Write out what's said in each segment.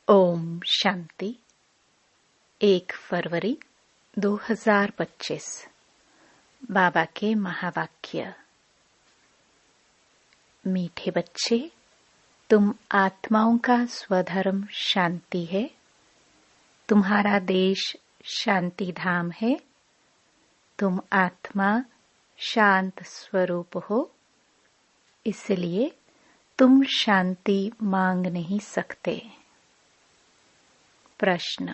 ओम शांति। 1 फरवरी 2025। बाबा के महावाक्य। मीठे बच्चे, तुम आत्माओं का स्वधर्म शांति है। तुम्हारा देश शांति धाम है। तुम आत्मा शांत स्वरूप हो, इसलिए तुम शांति मांग नहीं सकते। प्रश्न: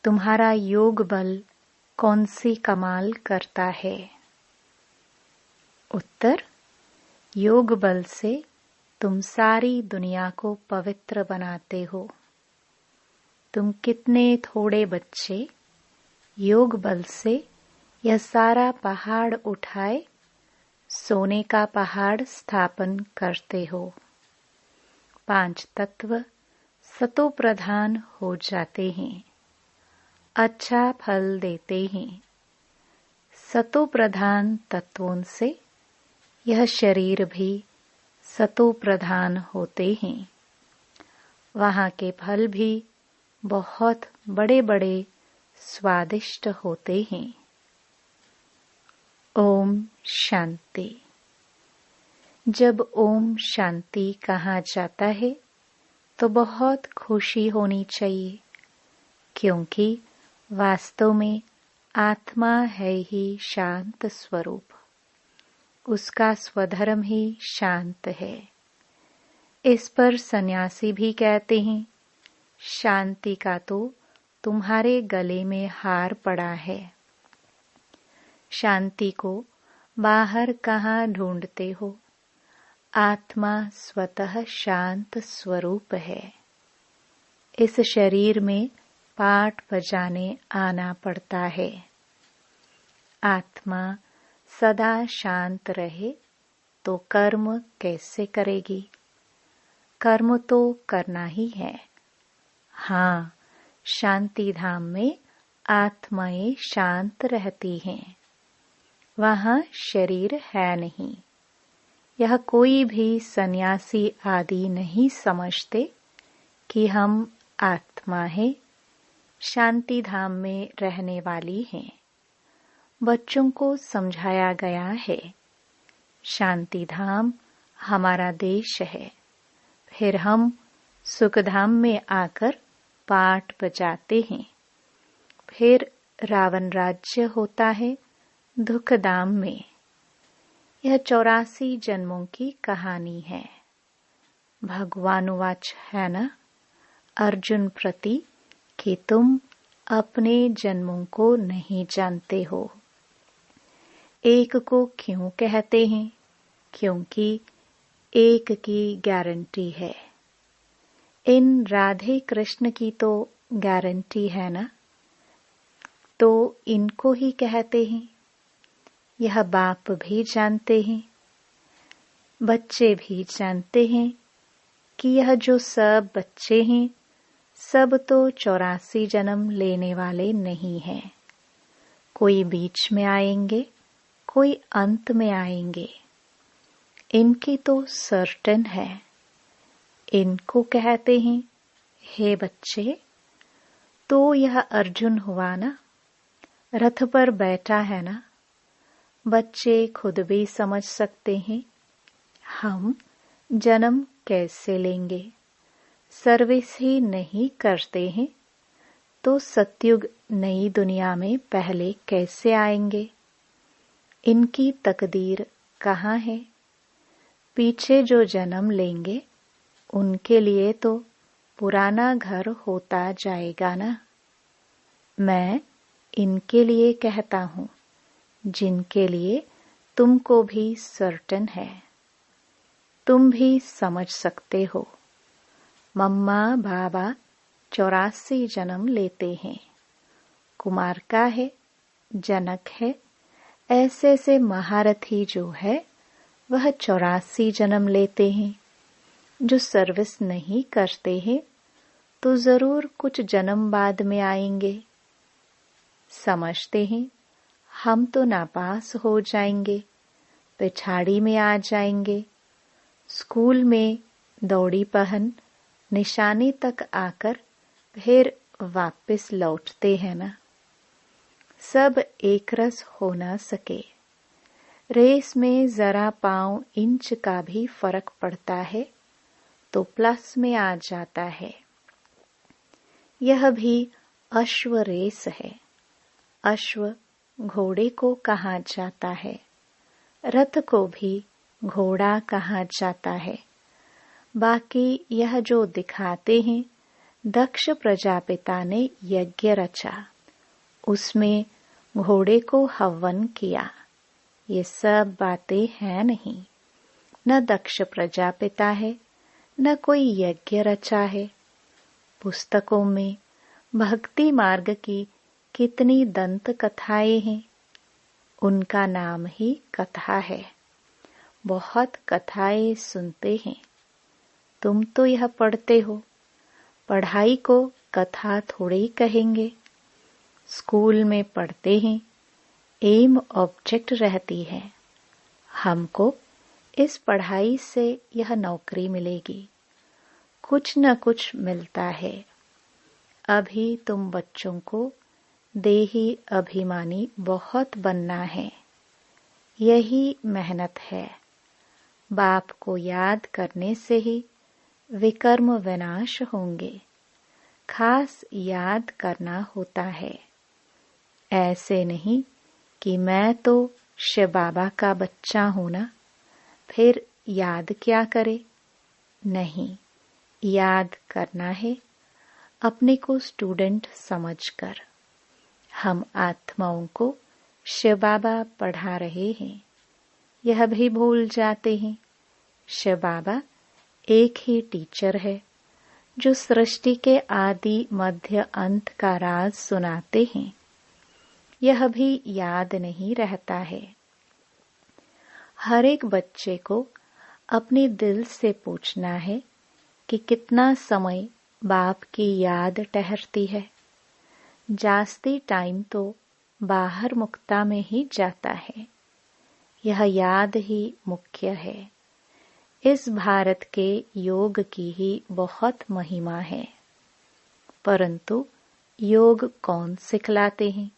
तुम्हारा योग बल कौन सी कमाल करता है? उत्तर: योग बल से तुम सारी दुनिया को पवित्र बनाते हो। तुम कितने थोड़े बच्चे योग बल से यह सारा पहाड़ उठाए सोने का पहाड़ स्थापन करते हो। 5 तत्व सतो प्रधान हो जाते हैं, अच्छा फल देते हैं। सतो प्रधान तत्वों से यह शरीर भी सतो प्रधान होते हैं। वहाँ के फल भी बहुत बड़े बड़े स्वादिष्ट होते हैं। ओम शांति। जब ओम शांति कहा जाता है तो बहुत खुशी होनी चाहिए, क्योंकि वास्तव में आत्मा है ही शांत स्वरूप। उसका स्वधर्म ही शांत है। इस पर सन्यासी भी कहते हैं, शांति का तो तुम्हारे गले में हार पड़ा है। शांति को बाहर कहाँ ढूंढते हो? आत्मा स्वतः शांत स्वरूप है। इस शरीर में पाठ बजाने आना पड़ता है। आत्मा सदा शांत रहे तो कर्म कैसे करेगी? कर्म तो करना ही है। हाँ, शांति धाम में आत्माएं शांत रहती हैं। वहाँ शरीर है नहीं। यह कोई भी सन्यासी आदि नहीं समझते कि हम आत्मा है, शांति धाम में रहने वाली हैं। बच्चों को समझाया गया है, शांति धाम हमारा देश है। फिर हम सुख धाम में आकर पाठ बजाते हैं। फिर रावण राज्य होता है दुख धाम में। यह 84 जन्मों की कहानी है। भगवानुवाच है ना अर्जुन प्रति कि तुम अपने जन्मों को नहीं जानते हो। एक को क्यों कहते हैं? क्योंकि एक की गारंटी है। इन राधे कृष्ण की तो गारंटी है ना, तो इनको ही कहते हैं। यह बाप भी जानते हैं, बच्चे भी जानते हैं कि यह जो सब बच्चे हैं सब तो 84 जन्म लेने वाले नहीं हैं। कोई बीच में आएंगे, कोई अंत में आएंगे। इनकी तो सर्टेन है। इनको कहते हैं, हे बच्चे, तो यह अर्जुन हुआ ना, रथ पर बैठा है ना। बच्चे खुद भी समझ सकते हैं, हम जन्म कैसे लेंगे? सर्विस ही नहीं करते हैं तो सतयुग नई दुनिया में पहले कैसे आएंगे? इनकी तकदीर कहाँ है? पीछे जो जन्म लेंगे उनके लिए तो पुराना घर होता जाएगा ना। मैं इनके लिए कहता हूँ जिनके लिए तुमको भी सर्टेन है। तुम भी समझ सकते हो। मम्मा बाबा 84 जन्म लेते हैं। कुमार का है, जनक है, ऐसे से महारथी जो है वह 84 जन्म लेते हैं। जो सर्विस नहीं करते हैं तो जरूर कुछ जन्म बाद में आएंगे। समझते हैं हम तो नापास हो जाएंगे, पिछाड़ी में आ जाएंगे। स्कूल में दौड़ी पहन निशाने तक आकर फिर वापस लौटते हैं ना। सब एक रस हो ना सके। रेस में जरा पाँव इंच का भी फर्क पड़ता है तो प्लस में आ जाता है। यह भी अश्व रेस है। अश्व घोड़े को कहा जाता है, रथ को भी घोड़ा कहा जाता है। बाकी यह जो दिखाते हैं, दक्ष प्रजापिता ने यज्ञ रचा, उसमें घोड़े को हवन किया, ये सब बातें हैं नहीं। न दक्ष प्रजापिता है, न कोई यज्ञ रचा है। पुस्तकों में भक्ति मार्ग की कितनी दंत कथाएं हैं, उनका नाम ही कथा है। बहुत कथाएं सुनते हैं। तुम तो यह पढ़ते हो, पढ़ाई को कथा थोड़े ही कहेंगे। स्कूल में पढ़ते हैं, एम ऑब्जेक्ट रहती है, हमको इस पढ़ाई से यह नौकरी मिलेगी, कुछ न कुछ मिलता है। अभी तुम बच्चों को देही अभिमानी बहुत बनना है, यही मेहनत है। बाप को याद करने से ही विकर्म विनाश होंगे, खास याद करना होता है। ऐसे नहीं कि मैं तो शिव बाबा का बच्चा हूं ना, फिर याद क्या करे। नहीं, याद करना है अपने को स्टूडेंट समझकर। हम आत्माओं को शिव बाबा पढ़ा रहे हैं, यह भी भूल जाते हैं। शिव बाबा एक ही टीचर है जो सृष्टि के आदि मध्य अंत का राज सुनाते हैं, यह भी याद नहीं रहता है। हर एक बच्चे को अपने दिल से पूछना है कि कितना समय बाप की याद ठहरती है। जास्ती टाइम तो बाहर मुक्ता में ही जाता है, यह याद ही मुख्य है। इस भारत के योग की ही बहुत महिमा है, परंतु योग कौन सिखलाते हैं,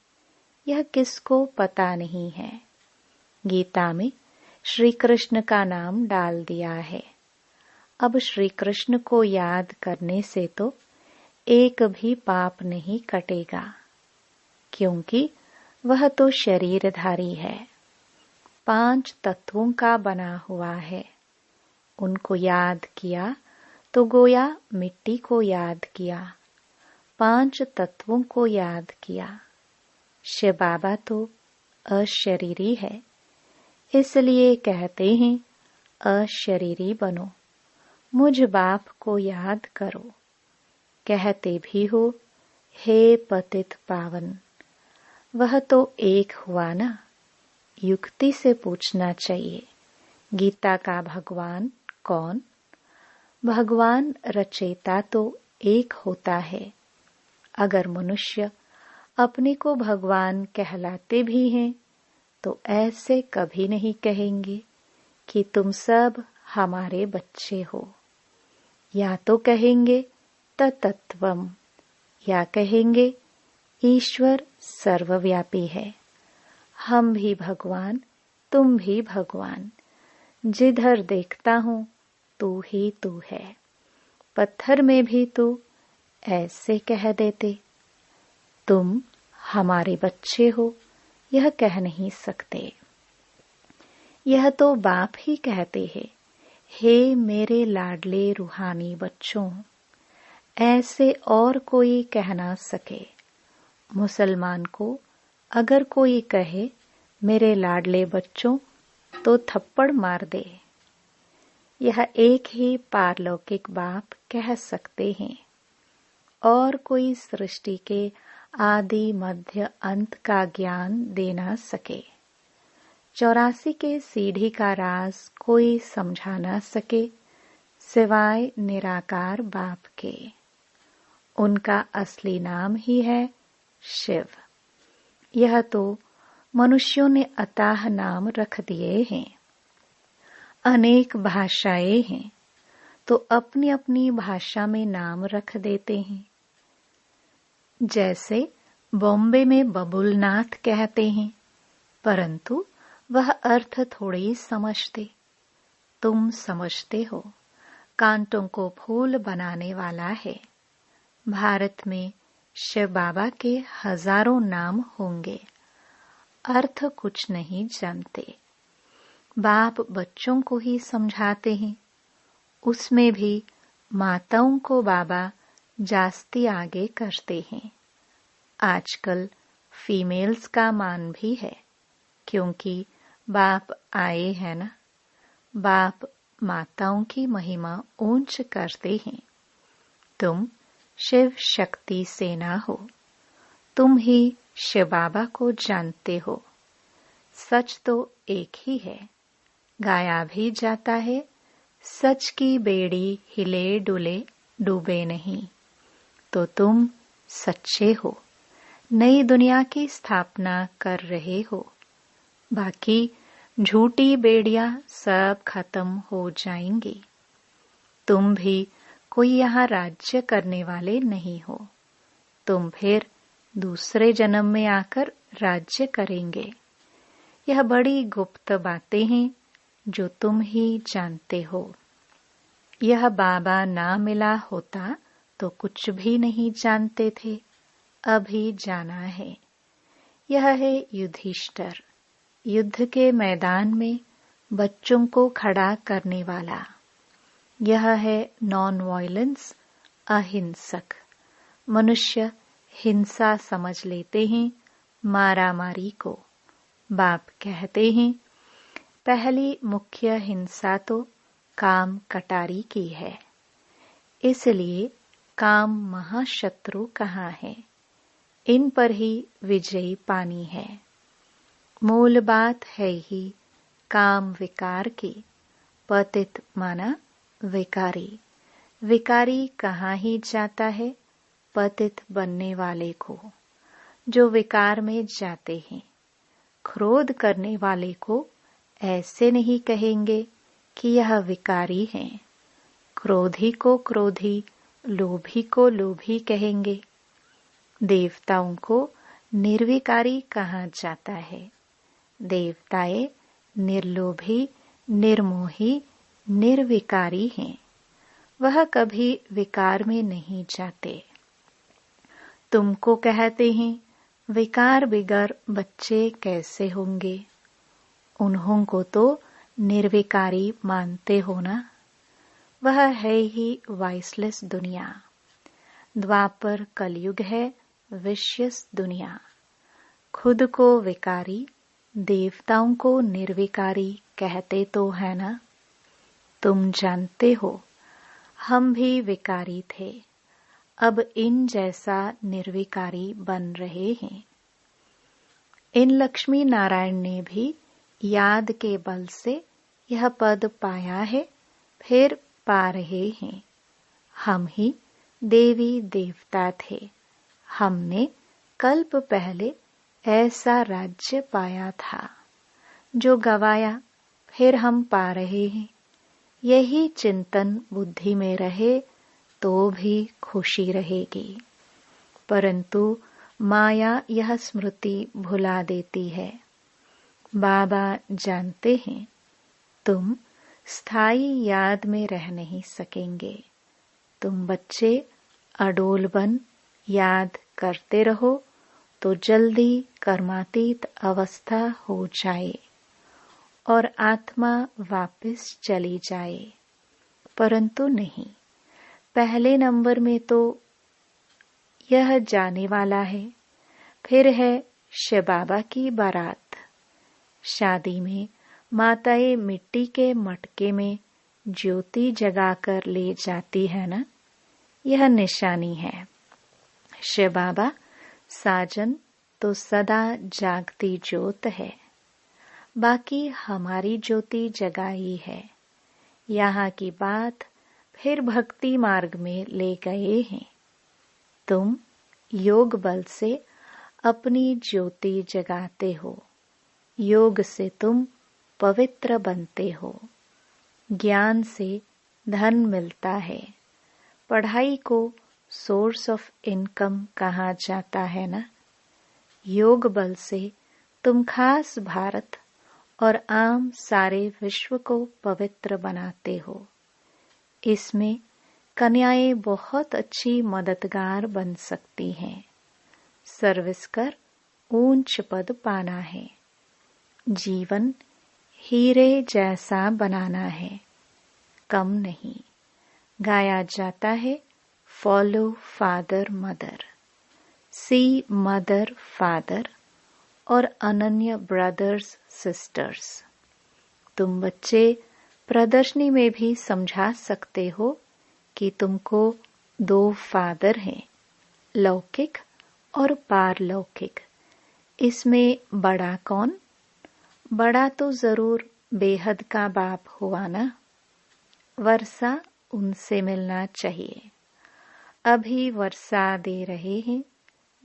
यह किसको पता नहीं है। गीता में श्री कृष्ण का नाम डाल दिया है। अब श्री कृष्ण को याद करने से तो एक भी पाप नहीं कटेगा, क्योंकि वह तो शरीरधारी है, 5 तत्वों का बना हुआ है। उनको याद किया तो गोया मिट्टी को याद किया, 5 तत्वों को याद किया। शिव बाबा तो अशरीरी है, इसलिए कहते हैं अशरीरी बनो, मुझ बाप को याद करो। कहते भी हो हे पतित पावन, वह तो एक हुआ ना। युक्ति से पूछना चाहिए, गीता का भगवान कौन? भगवान रचयिता तो एक होता है। अगर मनुष्य अपने को भगवान कहलाते भी हैं तो ऐसे कभी नहीं कहेंगे कि तुम सब हमारे बच्चे हो। या तो कहेंगे तत्त्वम, या कहेंगे ईश्वर सर्वव्यापी है, हम भी भगवान, तुम भी भगवान, जिधर देखता हूं तू ही तू है। पत्थर में भी तू ऐसे कह देते, तुम हमारे बच्चे हो, यह कह नहीं सकते। यह तो बाप ही कहते हैं, हे मेरे लाडले रूहानी बच्चों। ऐसे और कोई कह ना सके। मुसलमान को अगर कोई कहे मेरे लाडले बच्चों तो थप्पड़ मार दे। यह एक ही पारलौकिक बाप कह सकते हैं, और कोई सृष्टि के आदि मध्य अंत का ज्ञान दे ना सके। 84 के सीढ़ी का राज कोई समझा ना सके सिवाय निराकार बाप के। उनका असली नाम ही है शिव। यह तो मनुष्यों ने अताह नाम रख दिए हैं। अनेक भाषाएं हैं, तो अपनी अपनी भाषा में नाम रख देते हैं। जैसे बॉम्बे में बबुलनाथ कहते हैं, परंतु वह अर्थ थोड़े ही समझते। तुम समझते हो, कांटों को फूल बनाने वाला है। भारत में शिव बाबा के हजारों नाम होंगे, अर्थ कुछ नहीं जानते। बाप बच्चों को ही समझाते हैं, उसमें भी माताओं को बाबा जास्ती आगे करते हैं। आजकल फीमेल्स का मान भी है, क्योंकि बाप आए हैं ना। बाप माताओं की महिमा ऊंच करते हैं। तुम शिव शक्ति सेना हो, तुम ही शिव बाबा को जानते हो। सच तो एक ही है, गाया भी जाता है, सच की बेड़ी हिले डुले डूबे नहीं। तो तुम सच्चे हो, नई दुनिया की स्थापना कर रहे हो। बाकी झूठी बेड़ियां सब खत्म हो जाएंगी। तुम भी कोई यहाँ राज्य करने वाले नहीं हो। तुम फिर दूसरे जन्म में आकर राज्य करेंगे। यह बड़ी गुप्त बातें हैं जो तुम ही जानते हो। यह बाबा ना मिला होता तो कुछ भी नहीं जानते थे, अभी जाना है। यह है युधिष्ठिर, युद्ध के मैदान में बच्चों को खड़ा करने वाला। यह है नॉन वायलेंस, अहिंसक। मनुष्य हिंसा समझ लेते हैं, मारामारी को। बाप कहते हैं, पहली मुख्य हिंसा तो काम कटारी की है। इसलिए काम महाशत्रु कहाँ है, इन पर ही विजयी पानी है। मूल बात है ही काम विकार की। पतित माना विकारी। विकारी कहाँ ही जाता है, पतित बनने वाले को, जो विकार में जाते हैं। क्रोध करने वाले को ऐसे नहीं कहेंगे कि यह विकारी है। क्रोधी को क्रोधी, लोभी को लोभी कहेंगे। देवताओं को निर्विकारी कहा जाता है। देवताएं निर्लोभी, निर्मोही, निर्विकारी हैं। वह कभी विकार में नहीं जाते। तुमको कहते हैं, विकार बिगर बच्चे कैसे होंगे? उन्हों को तो निर्विकारी मानते हो ना। वह है ही वाइसलेस दुनिया। द्वापर कलयुग है विशेष दुनिया। खुद को विकारी, देवताओं को निर्विकारी कहते तो है ना। तुम जानते हो, हम भी विकारी थे, अब इन जैसा निर्विकारी बन रहे हैं। इन लक्ष्मी नारायण ने भी याद के बल से यह पद पाया है, फिर पा रहे हैं। हम ही देवी देवता थे। हमने कल्प पहले ऐसा राज्य पाया था, जो गवाया फिर हम पा रहे हैं। यही चिंतन बुद्धि में रहे तो भी खुशी रहेगी। परंतु माया यह स्मृति भुला देती है। बाबा जानते हैं, तुम स्थायी याद में रह नहीं सकेंगे। तुम बच्चे अडोल बन याद करते रहो तो जल्दी कर्मातीत अवस्था हो जाए और आत्मा वापस चली जाए। परंतु नहीं, पहले नंबर में तो यह जाने वाला है। फिर है शिव बाबा की बारात। शादी में माताएं मिट्टी के मटके में ज्योति जगाकर ले जाती है ना, यह निशानी है। शिव बाबा साजन तो सदा जागती ज्योत है। बाकी हमारी ज्योति जगाई है। यहाँ की बात फिर भक्ति मार्ग में ले गए हैं। तुम योग बल से अपनी ज्योति जगाते हो। योग से तुम पवित्र बनते हो। ज्ञान से धन मिलता है। पढ़ाई को सोर्स ऑफ इनकम कहा जाता है ना। योग बल से तुम खास भारत और आम सारे विश्व को पवित्र बनाते हो। इसमें कन्याएं बहुत अच्छी मददगार बन सकती हैं। सर्विस कर ऊंच पद पाना है। जीवन हीरे जैसा बनाना है, कम नहीं। गाया जाता है फॉलो फादर मदर, सी मदर फादर और अनन्य ब्रदर्स सिस्टर्स। तुम बच्चे प्रदर्शनी में भी समझा सकते हो कि तुमको 2 फादर हैं, लौकिक और पारलौकिक। इसमें बड़ा कौन? बड़ा तो जरूर बेहद का बाप हुआ ना। वर्षा उनसे मिलना चाहिए। अभी वर्षा दे रहे हैं,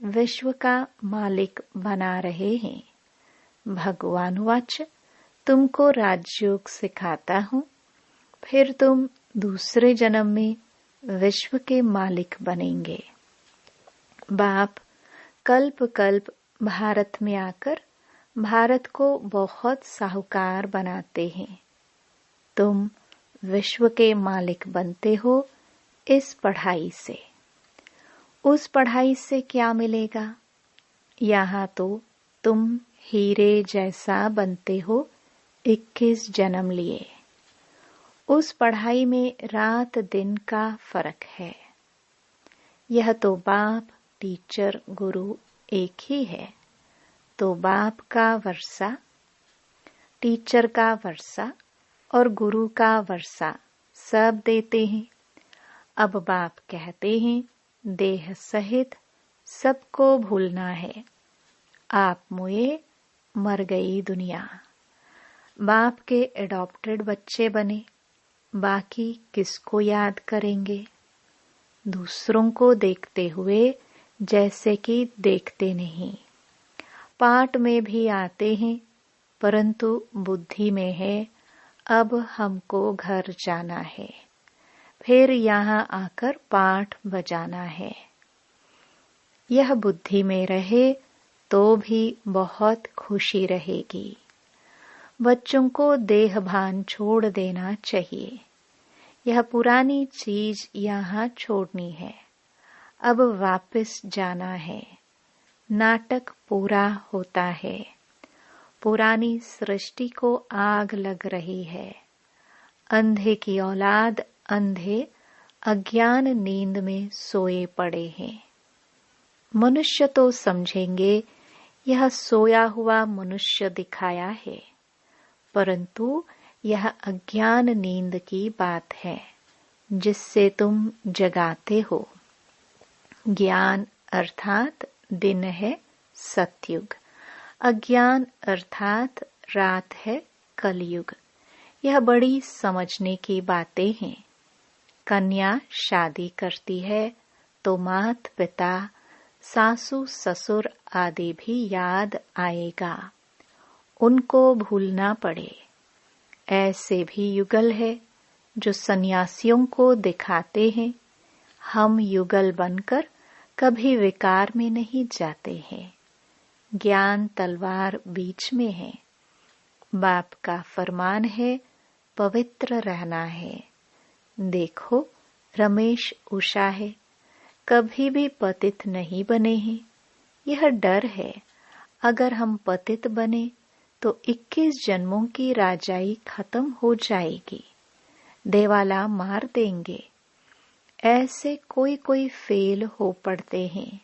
विश्व का मालिक बना रहे हैं। भगवान वाच तुमको राजयोग सिखाता हूँ, फिर तुम दूसरे जन्म में विश्व के मालिक बनेंगे। बाप कल्प कल्प भारत में आकर भारत को बहुत साहूकार बनाते हैं। तुम विश्व के मालिक बनते हो इस पढ़ाई से। उस पढ़ाई से क्या मिलेगा? यहाँ तो तुम हीरे जैसा बनते हो 21 जन्म लिए। उस पढ़ाई में रात दिन का फर्क है। यह तो बाप टीचर गुरु एक ही है। तो बाप का वर्षा, टीचर का वर्षा और गुरु का वर्षा सब देते हैं। अब बाप कहते हैं देह सहित सबको भूलना है। आप मुए मर गई दुनिया। बाप के एडॉप्टेड बच्चे बने, बाकी किसको याद करेंगे? दूसरों को देखते हुए जैसे कि देखते नहीं। पाठ में भी आते हैं, परंतु बुद्धि में है अब हमको घर जाना है, फिर यहाँ आकर पाठ बजाना है। यह बुद्धि में रहे तो भी बहुत खुशी रहेगी। बच्चों को देहभान छोड़ देना चाहिए। यह पुरानी चीज यहाँ छोड़नी है। अब वापस जाना है। नाटक पूरा होता है। पुरानी सृष्टि को आग लग रही है। अंधे की औलाद अंधे अज्ञान नींद में सोए पड़े हैं। मनुष्य तो समझेंगे यह सोया हुआ मनुष्य दिखाया है, परंतु यह अज्ञान नींद की बात है जिससे तुम जगाते हो। ज्ञान अर्थात दिन है सतयुग, अज्ञान अर्थात रात है कलयुग। यह बड़ी समझने की बातें हैं। कन्या शादी करती है तो मात पिता सासू ससुर आदि भी याद आएगा, उनको भूलना पड़े। ऐसे भी युगल है जो सन्यासियों को दिखाते हैं। हम युगल बनकर कभी विकार में नहीं जाते हैं। ज्ञान तलवार बीच में है। बाप का फरमान है पवित्र रहना है। देखो रमेश उषा है, कभी भी पतित नहीं बने हैं। यह डर है अगर हम पतित बने तो 21 जन्मों की राजाई खत्म हो जाएगी, देवाला मार देंगे। ऐसे कोई कोई फेल हो पड़ते हैं।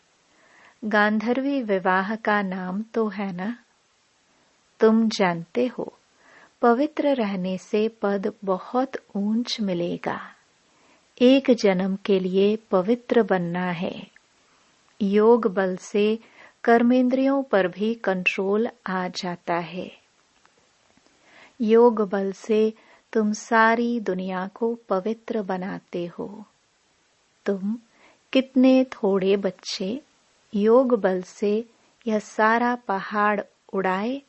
गांधर्वी विवाह का नाम तो है ना। तुम जानते हो पवित्र रहने से पद बहुत ऊंच मिलेगा। एक जन्म के लिए पवित्र बनना है। योग बल से कर्मेंद्रियों पर भी कंट्रोल आ जाता है। योग बल से तुम सारी दुनिया को पवित्र बनाते हो। तुम कितने थोड़े बच्चे योग बल से यह सारा पहाड़ उड़ाए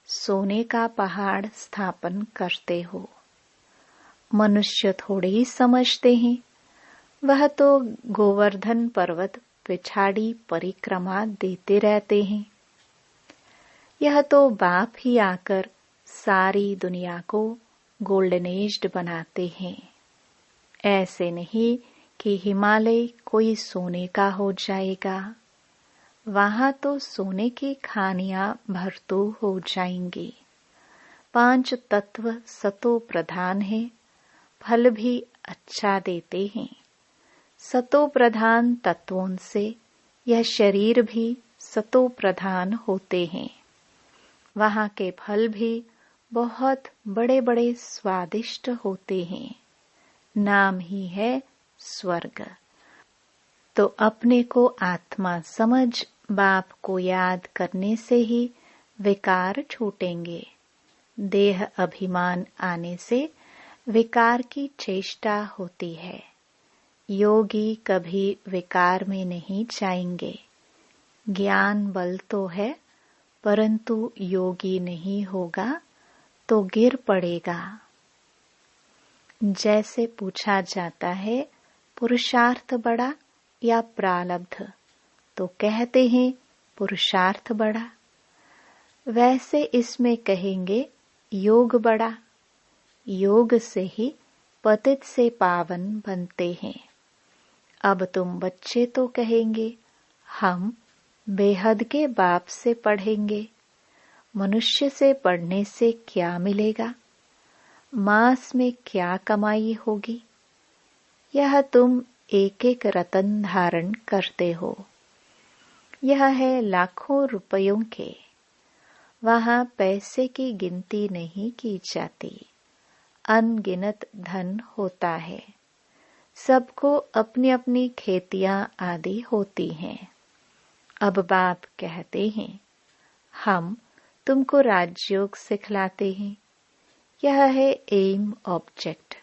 सोने का पहाड़ स्थापन करते हो। मनुष्य थोड़े ही समझते हैं। वह तो गोवर्धन पर्वत पिछाड़ी परिक्रमा देते रहते हैं। यह तो बाप ही आकर सारी दुनिया को गोल्डन एज्ड बनाते हैं। ऐसे नहीं कि हिमालय कोई सोने का हो जाएगा। वहां तो सोने की खानियां भरतू हो जाएंगी। 5 तत्व सतो प्रधान है, फल भी अच्छा देते हैं। सतो प्रधान तत्वों से यह शरीर भी सतो प्रधान होते हैं। वहां के फल भी बहुत बड़े बड़े स्वादिष्ट होते हैं। नाम ही है स्वर्ग। तो अपने को आत्मा समझ बाप को याद करने से ही विकार छूटेंगे। देह अभिमान आने से विकार की चेष्टा होती है। योगी कभी विकार में नहीं जाएंगे। ज्ञान बल तो है, परंतु योगी नहीं होगा तो गिर पड़ेगा। जैसे पूछा जाता है पुरुषार्थ बड़ा या प्रारब्ध, तो कहते हैं पुरुषार्थ बड़ा। वैसे इसमें कहेंगे योग बड़ा। योग से ही पतित से पावन बनते हैं। अब तुम बच्चे तो कहेंगे हम बेहद के बाप से पढ़ेंगे। मनुष्य से पढ़ने से क्या मिलेगा? मास में क्या कमाई होगी? यह तुम एक एक रतन धारण करते हो। यह है लाखों रुपयों के। वहां पैसे की गिनती नहीं की जाती। अनगिनत धन होता है। सबको अपनी अपनी खेतियां आदि होती हैं। अब बाप कहते हैं हम तुमको राजयोग सिखलाते हैं। यह है एम ऑब्जेक्ट।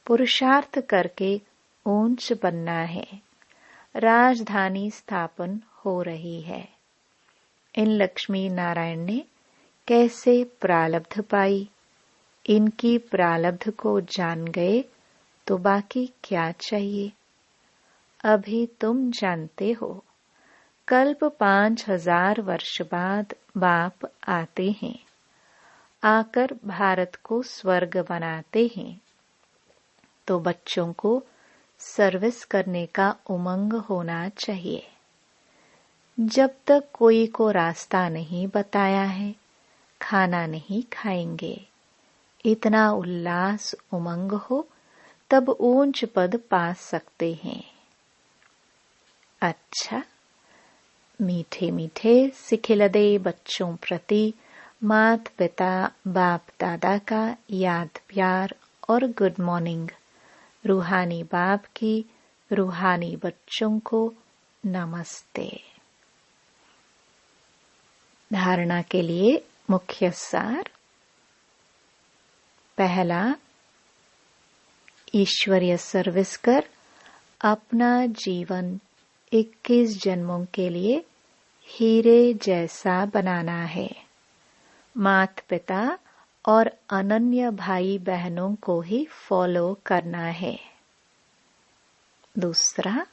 पुरुषार्थ करके ऊंच बनना है। राजधानी स्थापन हो रही है। इन लक्ष्मी नारायण ने कैसे प्रारब्ध पाई? इनकी प्रारब्ध को जान गए तो बाकी क्या चाहिए? अभी तुम जानते हो। कल्प 5000 वर्ष बाद बाप आते हैं। आकर भारत को स्वर्ग बनाते हैं। तो बच्चों को सर्विस करने का उमंग होना चाहिए। जब तक कोई को रास्ता नहीं बताया है, खाना नहीं खाएंगे। इतना उल्लास उमंग हो तब ऊंच पद पा सकते हैं। अच्छा, मीठे मीठे सिखिलदे बच्चों प्रति मात पिता बाप दादा का याद प्यार और गुड मॉर्निंग। रूहानी बाप की रूहानी बच्चों को नमस्ते। धारणा के लिए मुख्य सार। पहला, ईश्वरीय सर्विस कर अपना जीवन 21 जन्मों के लिए हीरे जैसा बनाना है। माता पिता और अनन्य भाई बहनों को ही फॉलो करना है। दूसरा,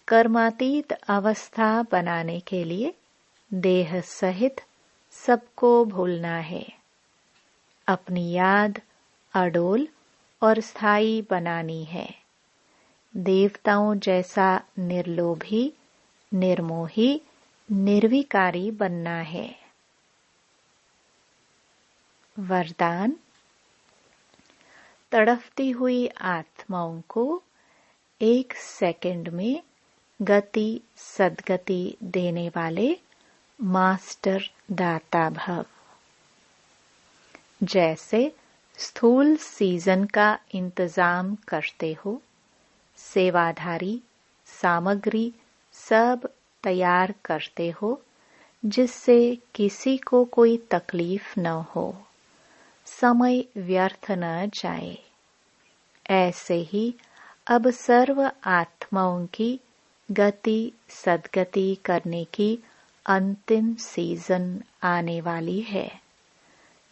कर्मातीत अवस्था बनाने के लिए देह सहित सबको भूलना है। अपनी याद अडोल और स्थायी बनानी है। देवताओं जैसा निर्लोभी, निर्मोही, निर्विकारी बनना है। वरदान, तड़फती हुई आत्माओं को 1 सेकंड में गति सद्गति देने वाले मास्टर दाता भव। जैसे स्थूल सीजन का इंतजाम करते हो, सेवाधारी सामग्री सब तैयार करते हो जिससे किसी को कोई तकलीफ न हो, समय व्यर्थ न जाए। ऐसे ही अब सर्व आत्माओं की गति सद्गति करने की अंतिम सीजन आने वाली है।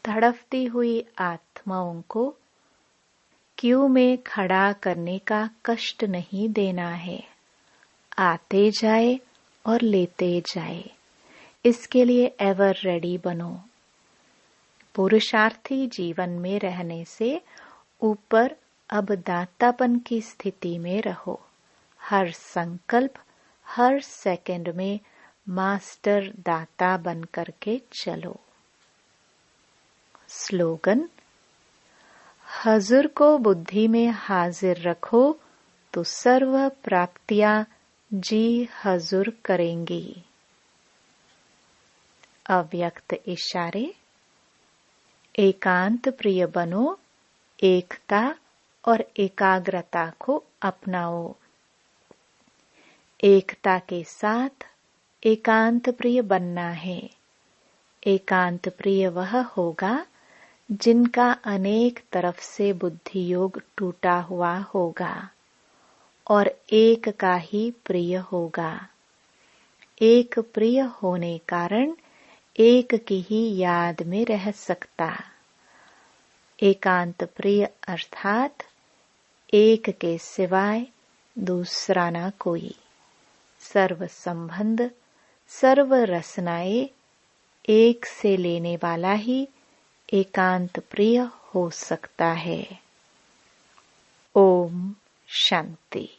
तड़पती हुई आत्माओं को क्यू में खड़ा करने का कष्ट नहीं देना है। आते जाए और लेते जाए, इसके लिए एवर रेडी बनो। पुरुषार्थी जीवन में रहने से ऊपर अब दातापन की स्थिति में रहो। हर संकल्प, हर सेकंड में मास्टर दाता बन करके चलो। स्लोगन: हजूर को बुद्धि में हाजिर रखो तो सर्व प्राप्तियां जी हजूर करेंगी। अव्यक्त इशारे: एकांत प्रिय बनो, एकता और एकाग्रता को अपनाओ। एकता के साथ एकांत प्रिय बनना है। एकांत प्रिय वह होगा जिनका अनेक तरफ से बुद्धि योग टूटा हुआ होगा और एक का ही प्रिय होगा। एक प्रिय होने कारण एक की ही याद में रह सकता। एकांत प्रिय अर्थात एक के सिवाय दूसरा ना कोई। सर्व संबंध, सर्व रसनाएं एक से लेने वाला ही एकांत प्रिय हो सकता है। ओम शांति।